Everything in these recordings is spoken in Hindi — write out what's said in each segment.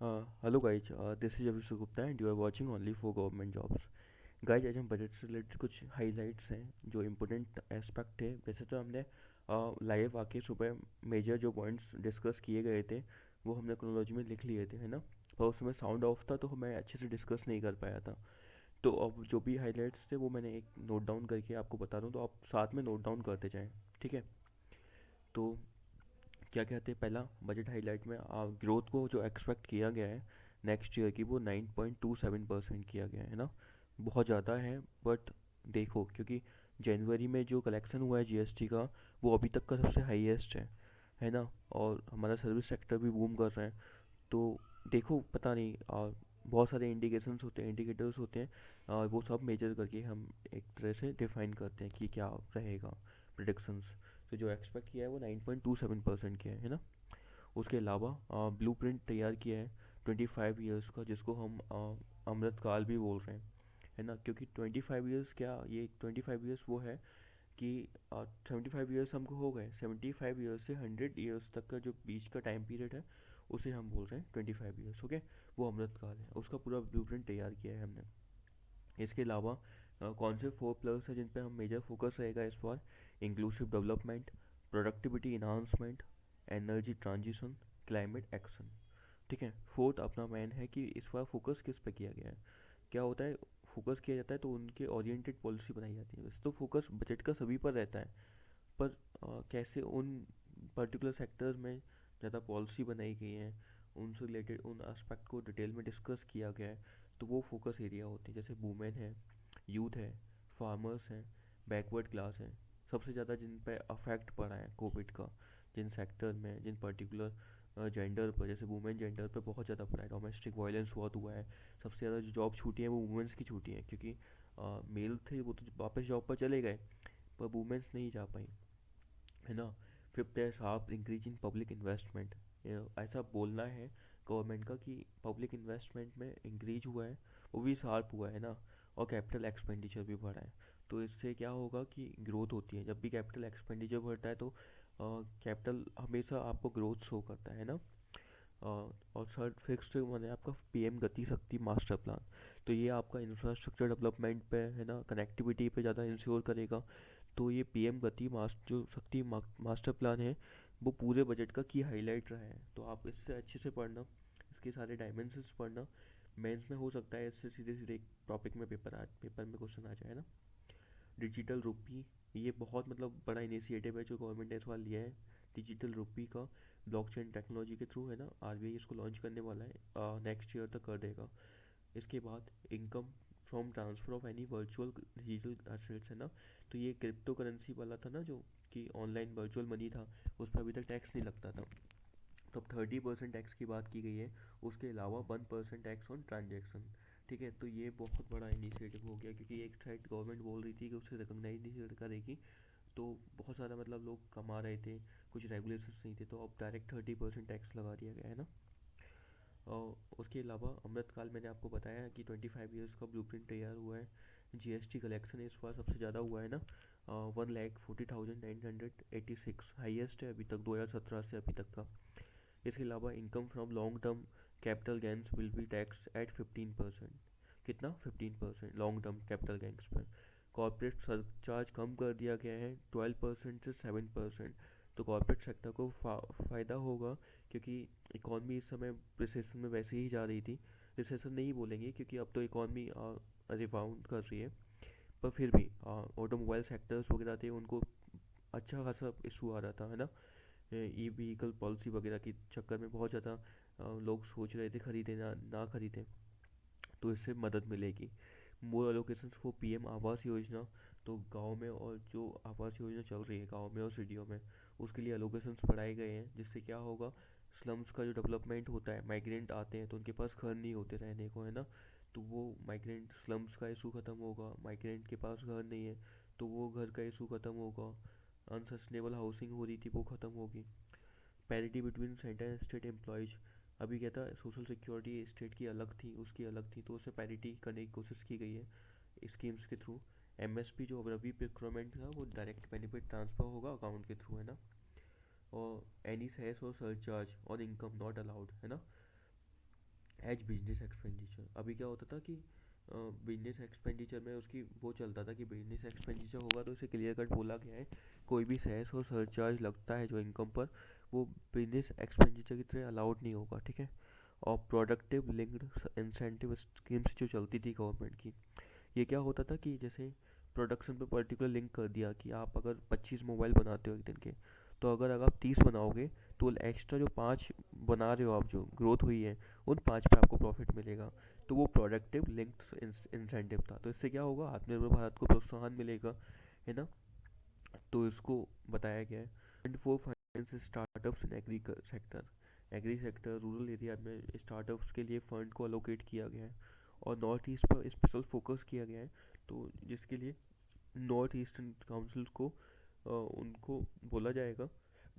Hello guys, this is Abhishek Gupta and you are watching only for government jobs. Guys आज हम बजट से रिलेटेड कुछ हाइलाइट्स हैं जो इम्पोर्टेंट एस्पेक्ट है। वैसे तो हमने लाइव आके सुबह मेजर जो पॉइंट्स डिस्कस किए गए थे वो हमने क्रोनोलॉजी में लिख लिए थे, है ना। पर उस समय साउंड ऑफ था तो मैं अच्छे से डिस्कस नहीं कर पाया था। तो अब जो भी हाइलाइट्स थे वो मैंने एक नोट डाउन करके आपको बता दूँ, तो आप साथ में नोट डाउन करते जाएँ, ठीक है। तो क्या कहते हैं, पहला बजट हाईलाइट में ग्रोथ को जो एक्सपेक्ट किया गया है नेक्स्ट ईयर की वो 9.27% किया गया है ना। बहुत ज़्यादा है, बट देखो क्योंकि जनवरी में जो कलेक्शन हुआ है जीएसटी का वो अभी तक का सबसे हाईएस्ट है ना। और हमारा सर्विस सेक्टर भी बूम कर रहा है। तो देखो पता नहीं, बहुत सारे इंडिकेशंस होते हैं, इंडिकेटर्स होते हैं, वो सब मेजर करके हम एक तरह से डिफाइन करते हैं कि क्या रहेगा प्रिडिक्शंस। तो जो एक्सपेक्ट किया है वो 9.27% किया है ना। उसके अलावा ब्लूप्रिंट तैयार किया है 25 ईयर्स का, जिसको हम अमृतकाल भी बोल रहे हैं, है ना। क्योंकि 25 ईयर्स, क्या ये 25 ईयर्स वो है कि 75 ईयर्स हमको हो गए, 75 ईयर्स से 100 ईयर्स तक का जो बीच का टाइम पीरियड है उसे हम बोल रहे हैं 25 ईयर्स, ओके। वो अमृतकाल है, उसका पूरा ब्लूप्रिंट तैयार किया है हमने। इसके अलावा कौन से 4 प्लस है जिन पे हम मेजर फोकस रहेगा इस बार: inclusive development, productivity enhancement, energy transition, climate action, ठीक है। फोर्थ अपना मैन है कि इस बार फोकस किस पे किया गया है। क्या होता है, फोकस किया जाता है तो उनके ओरिएंटेड पॉलिसी बनाई जाती है। वैसे तो फोकस बजट का सभी पर रहता है, पर कैसे उन पर्टिकुलर सेक्टर्स में ज़्यादा पॉलिसी बनाई गई है, उनसे रिलेटेड उन एस्पेक्ट को डिटेल में डिस्कस किया गया है, तो वो फोकस एरिया होते हैं। जैसे वुमेन है, यूथ है, फार्मर्स हैं, बैकवर्ड क्लास है। सबसे ज़्यादा जिन पे अफेक्ट पड़ा है कोविड का, जिन सेक्टर में, जिन पर्टिकुलर जेंडर पर, जैसे वुमेन जेंडर पे बहुत ज़्यादा पड़ा है, डोमेस्टिक वायलेंस बहुत हुआ है। सबसे ज़्यादा जो जॉब छूटी है वो वुमेंस की छूटी है, क्योंकि मेल थे वो तो वापस जॉब पर चले गए, पर वुमेंस नहीं जा पाई, है ना। फिफ्थ है sharp increase in public investment. ऐसा बोलना है गवर्नमेंट का कि पब्लिक इन्वेस्टमेंट में इंक्रीज हुआ है, वो भी शार्प हुआ है ना। और कैपिटल एक्सपेंडिचर भी बढ़ा है। तो इससे क्या होगा कि ग्रोथ होती है। जब भी कैपिटल एक्सपेंडिचर बढ़ता है तो कैपिटल हमेशा आपको ग्रोथ शो करता है ना। और थर्ड फिक्स्ड मैंने आपका पीएम गति शक्ति मास्टर प्लान। तो ये आपका इंफ्रास्ट्रक्चर डेवलपमेंट पे, है ना, कनेक्टिविटी पे ज़्यादा इंश्योर करेगा। तो ये पीएम गति जो शक्ति मास्टर प्लान है वो पूरे बजट का की हाईलाइट रहा है। तो आप इससे अच्छे से पढ़ना, इसके सारे डायमेंशंस पढ़ना। मेंस में हो सकता है इससे सीधे सीधे एक टॉपिक में पेपर में क्वेश्चन आ जाए ना। डिजिटल रुपी, ये बहुत मतलब बड़ा इनिशिएटिव है जो गवर्नमेंट ने इस बार लिया है। डिजिटल रुपी का ब्लॉकचेन टेक्नोलॉजी के थ्रू, है ना, आरबीआई इसको लॉन्च करने वाला है, नेक्स्ट ईयर तक कर देगा। इसके बाद income from transfer of any virtual digital assets, है ना। तो ये क्रिप्टो करेंसी वाला था ना, जो कि ऑनलाइन वर्चुअल मनी था, उस पर अभी तक टैक्स नहीं लगता था। तो अब 30% टैक्स की बात की गई है। उसके अलावा 1% टैक्स ऑन ट्रांजेक्शन, ठीक है। तो ये बहुत बड़ा इनिशिएटिव हो गया, क्योंकि एक साइड गवर्नमेंट बोल रही थी कि उसे रिकॉग्नाइज नहीं करेगी, तो बहुत सारा मतलब लोग कमा रहे थे, कुछ रेगुलेशंस नहीं थे, तो अब डायरेक्ट 30% टैक्स लगा दिया गया है ना। और उसके अलावा अमृतकाल मैंने आपको बताया कि 25 ईयर्स का ब्लूप्रिंट तैयार हुआ है। जीएसटी कलेक्शन इस बार सबसे ज़्यादा हुआ है ना, 1,40,986 हाईएस्ट है अभी तक 2017 से अभी तक का। इसके अलावा income from long term capital gains will be tax at 15%। कितना? 15% लॉन्ग टर्म कैपिटल गेंस पर। कॉर्पोरेट सरचार्ज कम कर दिया गया है 12% से 7%। तो कॉर्पोरेट सेक्टर को फ़ायदा होगा, क्योंकि इकॉनमी इस समय रिसेशन में वैसे ही जा रही थी। रिसेशन नहीं बोलेंगे क्योंकि अब तो इकॉनमी रिबाउंड कर रही है, पर फिर भी ऑटोमोबाइल सेक्टर्स वगैरह थे उनको अच्छा खासा इशू आ रहा था, है ना। ई व्हीकल पॉलिसी वगैरह के चक्कर में बहुत ज़्यादा लोग सोच रहे थे खरीदें ना ना खरीदें, तो इससे मदद मिलेगी। मोर allocations for PM Awas Yojana. तो गांव में और जो आवास योजना चल रही है गांव में और सिटियों में, उसके लिए एलोकेशंस बढ़ाए गए हैं, जिससे क्या होगा, स्लम्स का जो डेवलपमेंट होता है, माइग्रेंट आते हैं तो उनके पास घर नहीं होते रहने को, है ना। तो वो माइग्रेंट स्लम्स का इशू ख़त्म होगा। माइग्रेंट के पास घर नहीं है तो वो घर का इशू ख़त्म होगा। अनसस्टेनेबल हाउसिंग हो रही थी वो ख़त्म होगी। Parity between centre and state employees. अभी क्या था, सोशल सिक्योरिटी स्टेट की अलग थी, उसकी अलग थी, तो उसे पैरिटी करने की कोशिश की गई है स्कीम्स के थ्रू। एमएसपी जो रबी प्रोक्योरमेंट था वो डायरेक्ट बेनिफिट ट्रांसफ़र होगा अकाउंट के थ्रू, है ना। और एनी सेस और सरचार्ज और इनकम नॉट अलाउड, है ना। As business expenditure. अभी क्या होता था कि बिजनेस एक्सपेंडिचर में उसकी वो चलता था कि बिजनेस एक्सपेंडिचर होगा तो इसे क्लियर कट बोला गया है, कोई भी सेस और सरचार्ज लगता है जो इनकम पर, वो बिजनेस एक्सपेंडिचर की तरह अलाउड नहीं होगा, ठीक है। और प्रोडक्टिव लिंक्ड इंसेंटिव स्कीम्स जो चलती थी गवर्नमेंट की, ये क्या होता था कि जैसे प्रोडक्शन पे पर्टिकुलर लिंक कर दिया कि आप अगर 25 मोबाइल बनाते हो एक दिन के, तो अगर आप 30 बनाओगे तो एक्स्ट्रा जो 5 बना रहे हो आप, जो ग्रोथ हुई है, उन 5 पे आपको प्रॉफिट मिलेगा। तो वो प्रोडक्टिव लिंक्ड इंसेंटिव था। तो इससे क्या होगा, आत्मनिर्भर भारत को प्रोत्साहन मिलेगा, है ना। तो इसको बताया गया है। And for finance startups in agri sector, agri sector rural area में स्टार्टअप्स के लिए फंड को अलोकेट किया गया है। और नॉर्थ ईस्ट पर स्पेशल फोकस किया गया है, तो जिसके लिए नॉर्थ ईस्टर्न काउंसिल को उनको बोला जाएगा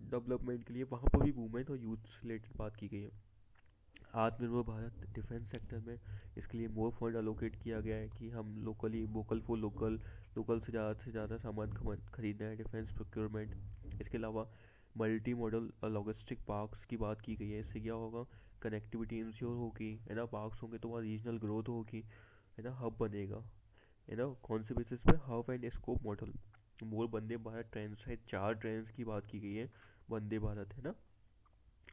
डेवलपमेंट के लिए। वहाँ पर भी वुमेन और यूथ से रिलेटेड बात की गई है। आत्मनिर्भर भारत डिफेंस सेक्टर में इसके लिए मोर फंड अलोकेट किया गया है कि हम locally vocal for local, local से ज़्यादा सामान खरीदना है, डिफेंस प्रोक्योरमेंट। इसके अलावा मल्टी मॉडल लॉजिस्टिक पार्क्स की बात की गई है। इससे क्या होगा, कनेक्टिविटी इंश्योर होगी, है ना। पार्क्स होंगे तो वहाँ रीजनल ग्रोथ होगी, है ना, हब बनेगा, है ना। कौन से बेसिस पे, hub and scope model. More Vande Bharat train है, 4 ट्रेन की बात की गई है वंदे भारत, है ना।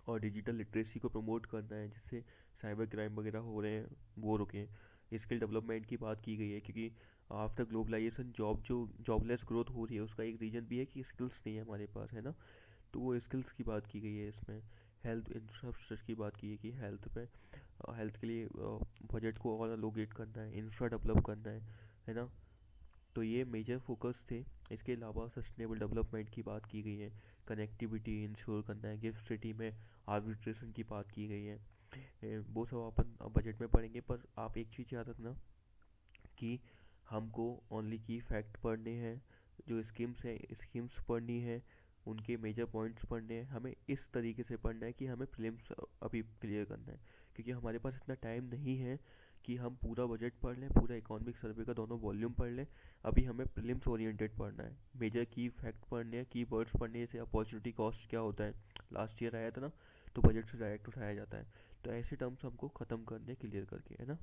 और डिजिटल लिटरेसी को प्रमोट करना है, जिससे साइबर क्राइम वगैरह हो रहे हैं वो रुकें। स्किल डेवलपमेंट की बात की गई है, क्योंकि आफ्टर ग्लोबलाइजेशन जॉबलेस ग्रोथ हो रही है, उसका एक रीज़न भी है कि स्किल्स नहीं है हमारे पास, है ना। तो वो स्किल्स की बात की गई है इसमें। हेल्थ इंफ्रास्ट्रक्चर की बात की है कि हेल्थ के लिए बजट को और अलोकेट करना है, इंफ्रा डेवलप करना है ना। तो ये मेजर फोकस थे। इसके अलावा सस्टेनेबल डेवलपमेंट की बात की गई है, कनेक्टिविटी इंश्योर करना है, गिफ्ट सिटी में आर्बिट्रेशन की बात की गई है। वो सब अपन बजट में पढ़ेंगे, पर आप एक चीज़ याद रखना कि हमको ओनली की फैक्ट पढ़ने हैं, जो स्कीम्स हैं स्कीम्स पढ़नी है, उनके मेजर पॉइंट्स पढ़ने हैं। हमें इस तरीके से पढ़ना है कि हमें प्रीलिम्स अभी क्लियर करना है, क्योंकि हमारे पास इतना टाइम नहीं है कि हम पूरा बजट पढ़ लें, पूरा इकोनॉमिक सर्वे का दोनों वॉल्यूम पढ़ लें। अभी हमें प्रीलिम्स ओरिएंटेड पढ़ना है, मेजर की फैक्ट पढ़ने हैं, की वर्ड्स पढ़ने हैं, जैसे अपॉर्चुनिटी कॉस्ट क्या होता है, लास्ट ईयर आया था ना, तो बजट से डायरेक्ट उठाया जाता है। तो ऐसे टर्म्स हमको ख़त्म करने क्लियर करके, है ना।